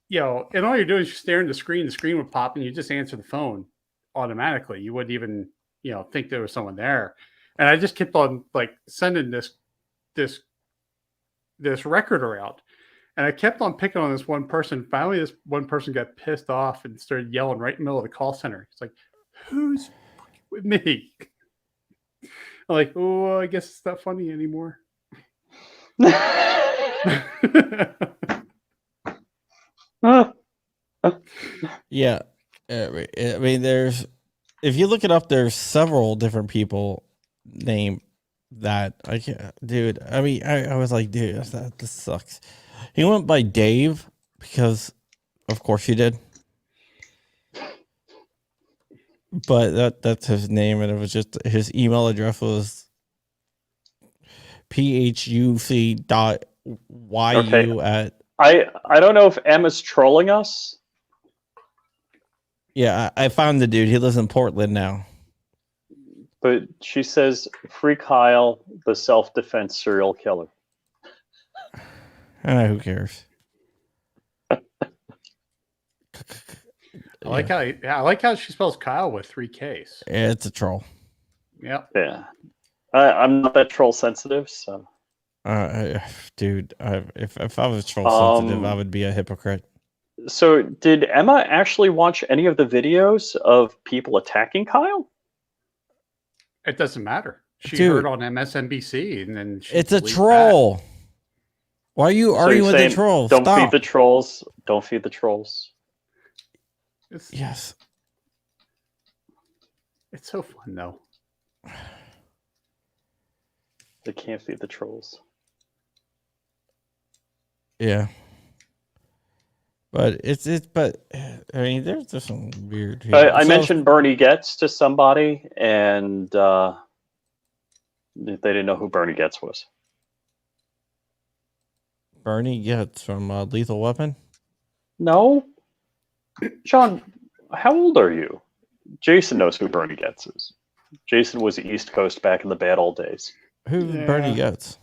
know, and all you're doing is you're staring at the screen. The screen would pop, and you just answer the phone automatically. You wouldn't even, you know, think there was someone there. And I just kept on like sending this record around. And I kept on picking on this one person. Finally, this one person got pissed off and started yelling right in the middle of the call center. It's like, who's fucking with me? I'm like, oh, I guess it's not funny anymore. Yeah. I mean, if you look it up, there's several different people named that. I can't, dude. I mean, I was like, dude, this sucks. He went by Dave because, of course, he did. But that's his name, and it was just his email address was phuc.yu at. I don't know if Emma's trolling us. Yeah, I found the dude. He lives in Portland now. But she says, "Free Kyle, the self-defense serial killer." Who cares? I like how she spells Kyle with 3 Ks. Yeah, it's a troll. Yep. Yeah. I'm not that troll sensitive, so. Dude, if I was troll sensitive, I would be a hypocrite. So, did Emma actually watch any of the videos of people attacking Kyle? It doesn't matter. She Dude, heard on MSNBC, and then it's a troll. Why are you arguing with the trolls? Don't Stop. feed the trolls. Don't feed the trolls. Yes. It's so fun, though. They can't feed the trolls. Yeah. But but I mean, there's just some weird. I mentioned Bernie Getz to somebody, and they didn't know who Bernie Getz was. Bernie Getz from Lethal Weapon? No. John, how old are you? Jason knows who Bernie Getz is. Jason was East Coast back in the bad old days. Who's Bernie Getz?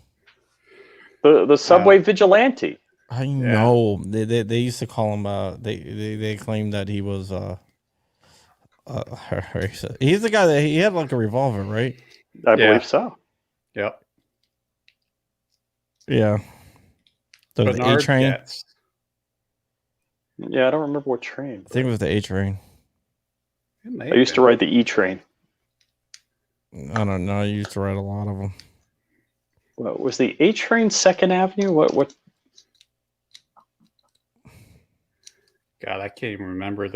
The subway vigilante. I know. They used to call him. They claimed that he was. He's the guy that he had like a revolver, right? I believe so. Yep. Yeah. So the A train. Getz. Yeah, I don't remember what train. I think it was the A train. I used to ride the E train. I don't know. I used to ride a lot of them. What was the A train 2nd Avenue? What? God, I can't even remember.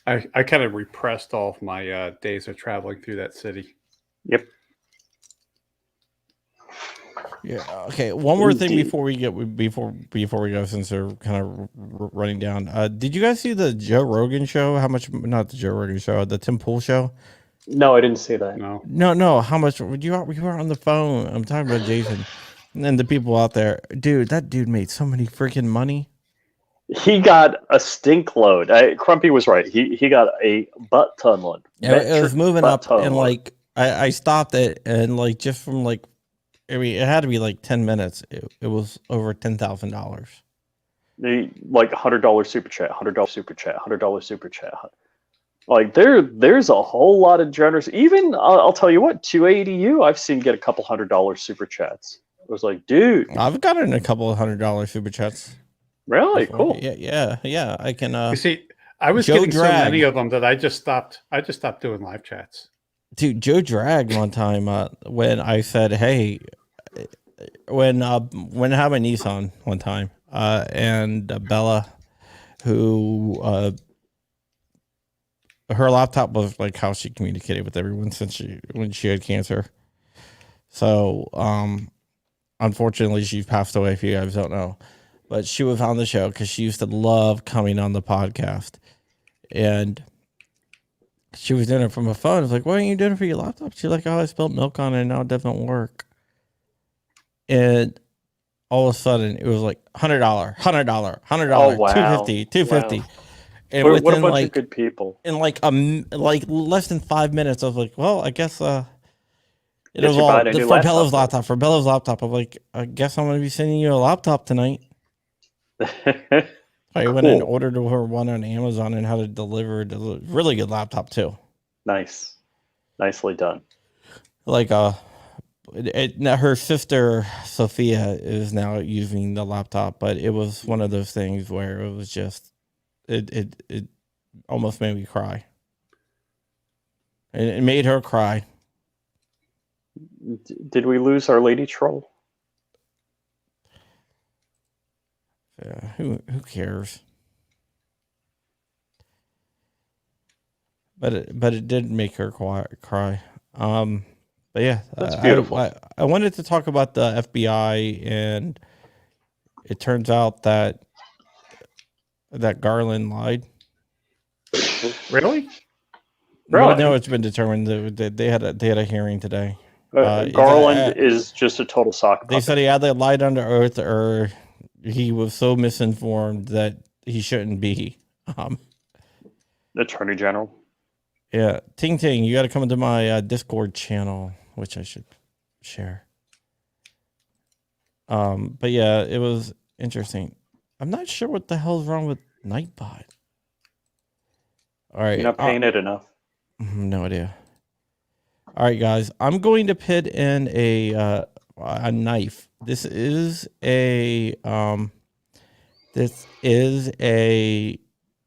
I kind of repressed all of my days of traveling through that city. Yep. Yeah. Okay. One more thing before we go, since they're kind of running down. Did you guys see the Joe Rogan show? Not the Joe Rogan show. The Tim Pool show. No, I didn't see that. No. How much would you were on the phone? I'm talking about Jason and the people out there. Dude, that dude made so many freaking money. He got a stink load. Crumpy was right. He got a butt ton load. It was moving up, and like I stopped it, and like just from like. I mean, it had to be like 10 minutes. It was over $10,000. Like $100 super chat, $100 super chat, $100 super chat. Like there's a whole lot of generous. Even I'll tell you what, 280U I've seen get a couple $100 super chats. I was like, dude, I've gotten a couple of $100 super chats. Really? Before. Cool. Yeah. I can. You see, I was getting so many of them that I just stopped doing live chats. Dude, Joe Drag one time when I said, hey, when I had my niece on one time, and Bella, who her laptop was like how she communicated with everyone when she had cancer. So unfortunately she's passed away, if you guys don't know. But she was on the show because she used to love coming on the podcast. And she was doing it from a phone. I was like, what are you doing it for your laptop? She's like, oh, I spilled milk on it and now it doesn't work. And all of a sudden it was like $100, $100, Oh $100, wow, 250, 250. wow. And What a within bunch of like good people. in like like less than 5 minutes, I was like, well, I guess it Guess was you're all buying a new for Bella's laptop. laptop. For Bella's laptop, I'm like, I guess I'm gonna be sending you a laptop tonight. I went and Cool. ordered her one on Amazon and had it delivered. Really good laptop too. Nice, nicely done. Like now her sister Sophia is now using the laptop, but it was one of those things where it was just it almost made me cry. It made her cry. Did we lose our lady troll? Yeah, who cares? But it did make her cry. But yeah, That's beautiful. I wanted to talk about the FBI, and it turns out that Garland lied. Really? Well, Really? no, it's been determined that they had a hearing today. Garland is just a total sock puppet. They said he either lied under oath or he was so misinformed that he shouldn't be. Attorney General. Yeah, Ting Ting, you got to come into my Discord channel, which I should share. But yeah, it was interesting. I'm not sure what the hell's wrong with Nightbot. All right, You're not paying it enough. No idea. All right, guys, I'm going to put in a knife. This is a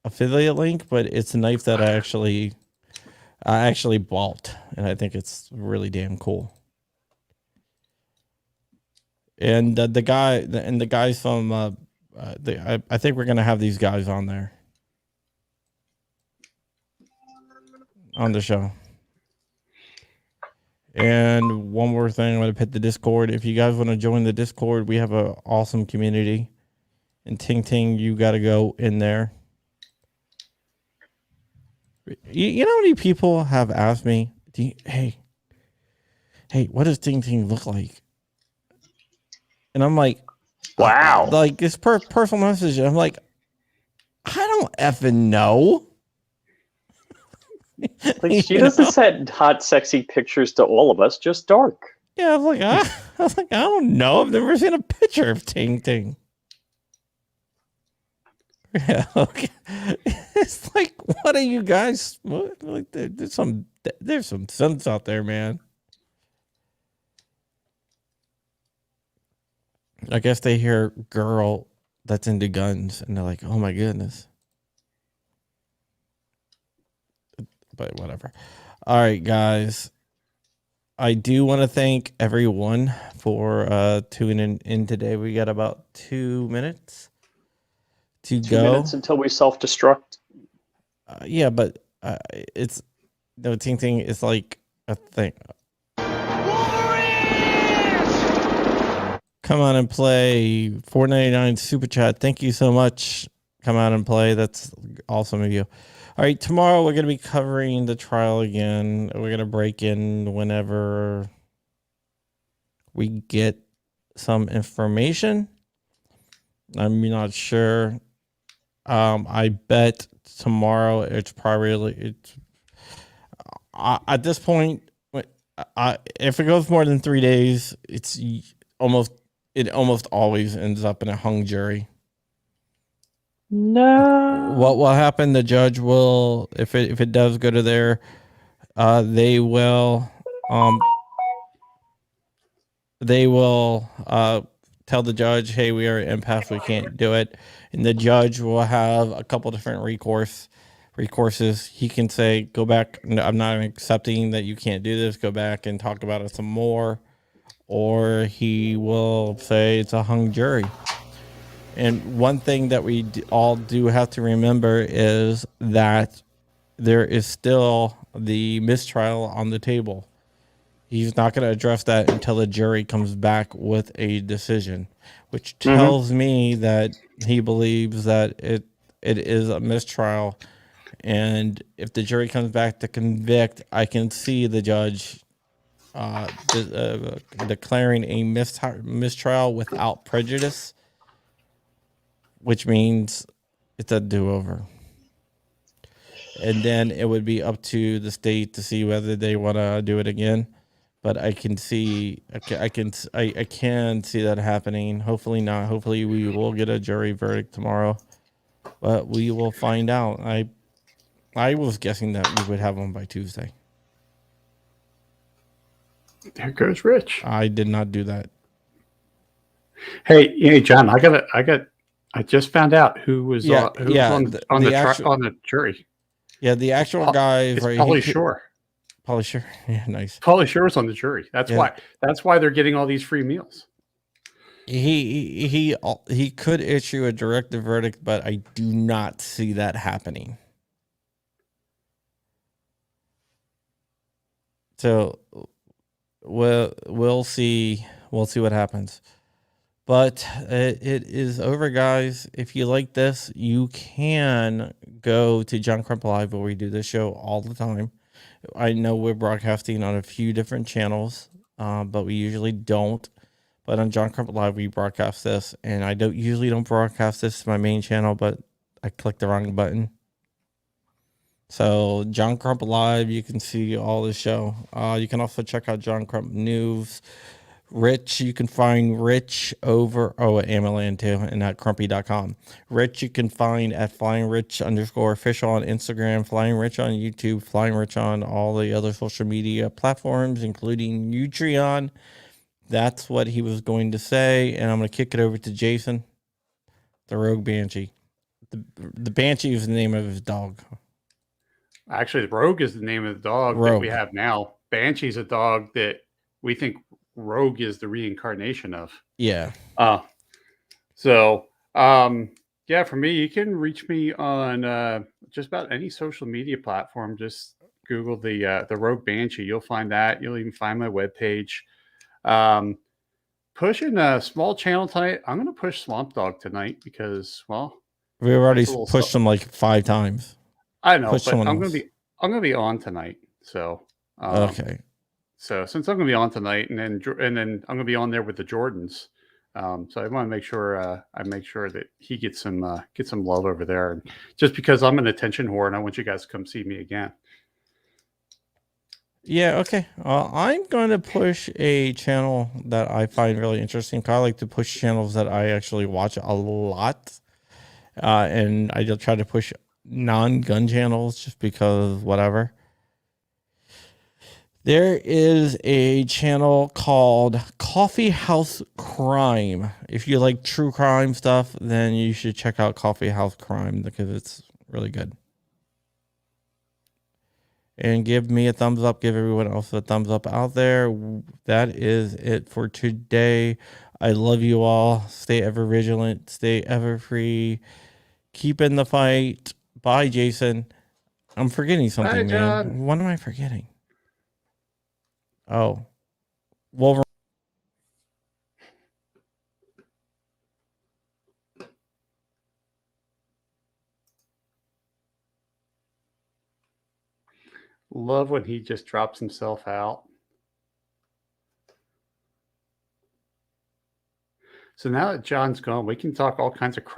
affiliate link, but it's a knife that I actually bought, and I think it's really damn cool. And the guys from I think we're gonna have these guys on there on the show. And one more thing, I'm gonna put the Discord. If you guys want to join the Discord, we have an awesome community. And Ting Ting, you got to go in there. You know how many people have asked me, hey, what does Ting Ting look like? And I'm like, wow. Like this personal message. I'm like, I don't effing know. Like, she doesn't send hot, sexy pictures to all of us, just dark. Yeah, I was like, I don't know. I've never seen a picture of Ting Ting. Yeah, okay. It's like, what are you guys? Like, there's some sense out there, man. I guess they hear girl that's into guns and they're like, oh my goodness. But whatever. All right, guys. I do want to thank everyone for tuning in today. We got about 2 minutes to go. 2 minutes until we self-destruct. Yeah, but it's no Ting Ting is like a thing. Come on and play. $4.99 super chat. Thank you so much. Come out and play. That's awesome of you. All right, tomorrow we're going to be covering the trial again. We're going to break in whenever we get some information. I'm not sure. I bet tomorrow it's probably at this point. If it goes more than 3 days, it almost always ends up in a hung jury. No. What will happen? The judge will, if it does go to there, they will tell the judge, hey, we are at impasse, we can't do it, and the judge will have a couple different recourses. He can say, go back. No, I'm not accepting that you can't do this. Go back and talk about it some more, or he will say it's a hung jury. And one thing that we all do have to remember is that there is still the mistrial on the table. He's not going to address that until the jury comes back with a decision, which tells me that he believes that it is a mistrial. And if the jury comes back to convict, I can see the judge declaring a mistrial without prejudice, which means it's a do-over. And then it would be up to the state to see whether they want to do it again. But I can see I can see that happening. Hopefully not. Hopefully we will get a jury verdict tomorrow, but we will find out. I was guessing that we would have one by Tuesday. There goes Rich. I did not do that. Hey, John, I just found out who was on the jury. Yeah, the actual guy is right, Pauly Shore. Pauly Shore, yeah, nice. Pauly Shore's on the jury. That's why they're getting all these free meals. He could issue a directive verdict, but I do not see that happening. So we'll see what happens. But it is over, guys. If you like this, you can go to John Crump Live, where we do this show all the time. I know we're broadcasting on a few different channels, but we usually don't. But on John Crump Live, we broadcast this, and I usually don't broadcast this to my main channel, but I clicked the wrong button. So John Crump Live, you can see all the show. You can also check out John Crump News. Rich, you can find Rich over at Amaland too, and at crumpy.com. Rich, you can find at FlyingRich_official on Instagram, Flying Rich on YouTube, Flying Rich on all the other social media platforms, including Utreon. That's what he was going to say, and I'm going to kick it over to Jason, the Rogue Banshee. The Banshee is the name of his dog. Actually, the Rogue is the name of the dog that we have now. Banshee's a dog that we think Rogue is the reincarnation of. Yeah. For me, you can reach me on just about any social media platform. Just Google the Rogue Banshee. You'll find that. You'll even find my webpage. Pushing a small channel tonight. I'm going to push Swamp Dog tonight because, well, we've already pushed him like 5 times. I know, but I'm going to be on tonight. So okay. So since I'm going to be on tonight, and then I'm going to be on there with the Jordans, so I want to make sure that he gets some love over there. And just because I'm an attention whore, and I want you guys to come see me again. Yeah. Okay. I'm going to push a channel that I find really interesting. I like to push channels that I actually watch a lot, and I just try to push non-gun channels just because whatever. There is a channel called Coffee House Crime. If you like true crime stuff, then you should check out Coffee House Crime because it's really good. And give me a thumbs up. Give everyone else a thumbs up out there. That is it for today. I love you all. Stay ever vigilant. Stay ever free. Keep in the fight. Bye, Jason. I'm forgetting something, man. What am I forgetting? Oh, Wolverine. Love when he just drops himself out. So now that John's gone, we can talk all kinds of crap.